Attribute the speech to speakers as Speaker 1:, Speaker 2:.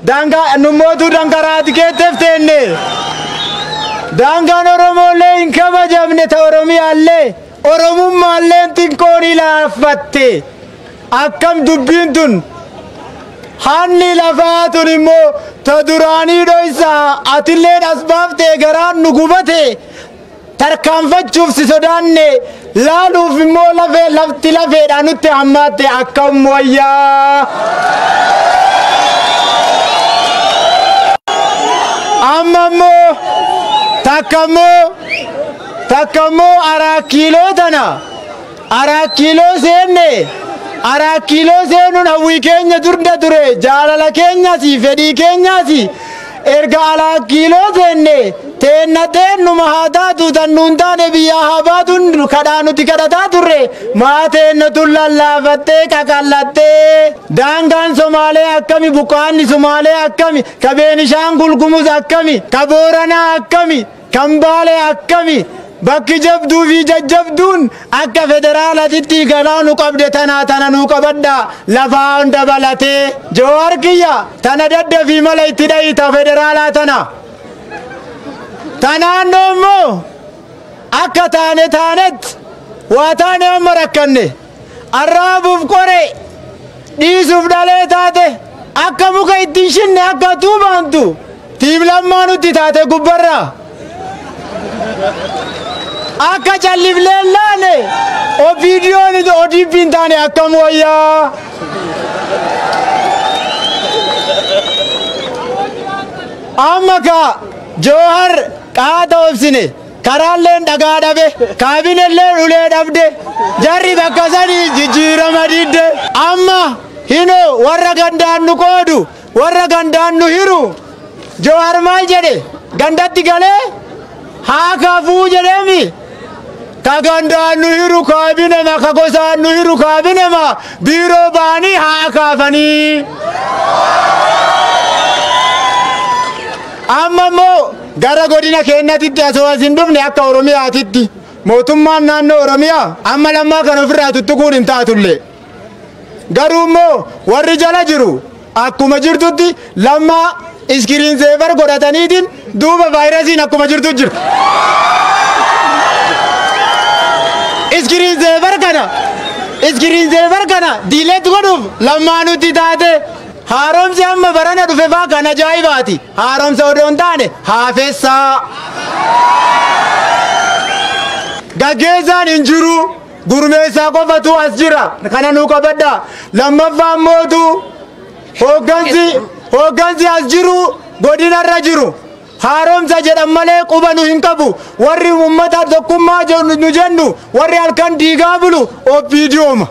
Speaker 1: Danga numotu dangarati keteftenne. Danga Oromolle in kabajamne ta Oromiyalle. Oromummalle tinkoni laafatte. Akkam dubbintun. Hanni lafaatun immoo ta duraanii dhoysa atilleen asbaafte garaan nu gubate. Tarkaanfachuuf si sodaanne laaluuf immoo lafti lafeedhaan nutti hammaatte akkam wayyaa. Amma immoo takka immoo araakiloo tana araakiloo seenne araakiloo seenuun hawwii keenya durda ture jaalala keenyasi fedhii keenyasi erga araakiloo seenne teenna teennuma haa taatu tannuun taane biyyaa haa baatun kadhaa nuti kadhataa turre maa teenna tun lallaafattee qaqallattee daangaan Somaalee akkami buqqaanni Somaalee akkami ka Beenishaangul Gumuz akkami ka Booranaa akkami kan Baalee akkami bakki jabduu fi jajjabduun akka federaalatitti galaa nu qabde tana nu qabadda lafaa hunda balatee Jowaar kiyya tana dadda fi mala itti dhayita federaalaa tanaannoo immoo akka taanet waa taane amma rakkanne arraabuuf qore dhiisuuf dhalee taate akka muka ittiin shinne akka tuubaantu tiim lammaa nutti taate gubbarraa akka callifleen laane oviidiyoon ODP'n taane akkam wayyaa. Amma ka Jowaar qaata obsine karaalleen dhagaa dhabe kaabinelleen ulee dhabde jarri bakka sanii jijjiirama didde amma hino warra gandaan nu qoodu warra gandaan nu hiru Jowaar maal jedhe gandatti galee haa kaafuu jedhemi ka gandaan nu hiru kaabinema ka gosaan nu hiru kaabinema biiroo baanii haa kaafanii. Amma immoo gara godina keenyatti asoo asin dhufne akka Oromiyaatitti mootummaan naannoo Oromiyaa amma lammaa kan ofirraa tuttuquun hin taatullee garuu immoo warri jala jiru akkuma jirtutti lammaa iskiriin seefar godhataniitiin duuba vaayirasiin akkuma jirtu jirtu. Iskiriin seefar kana diileetti godhuuf lammaa nutti taate. Haaromsi amma barana dhufe faa kan ajaa'ibaati. Haaromsa odoon taane haafessaa. Gaggeessaan hin jiru. Gurmeessaa qofatu as jira. Kana nuu qabadda. Lammaffaan mootu hooggansi as jiru godinarra jiru. Haaromsa jedhan malee quba nu hin qabu. Warri uummata tokkummaa nu jennu warri halkan diigaa bulu OPDO'ma.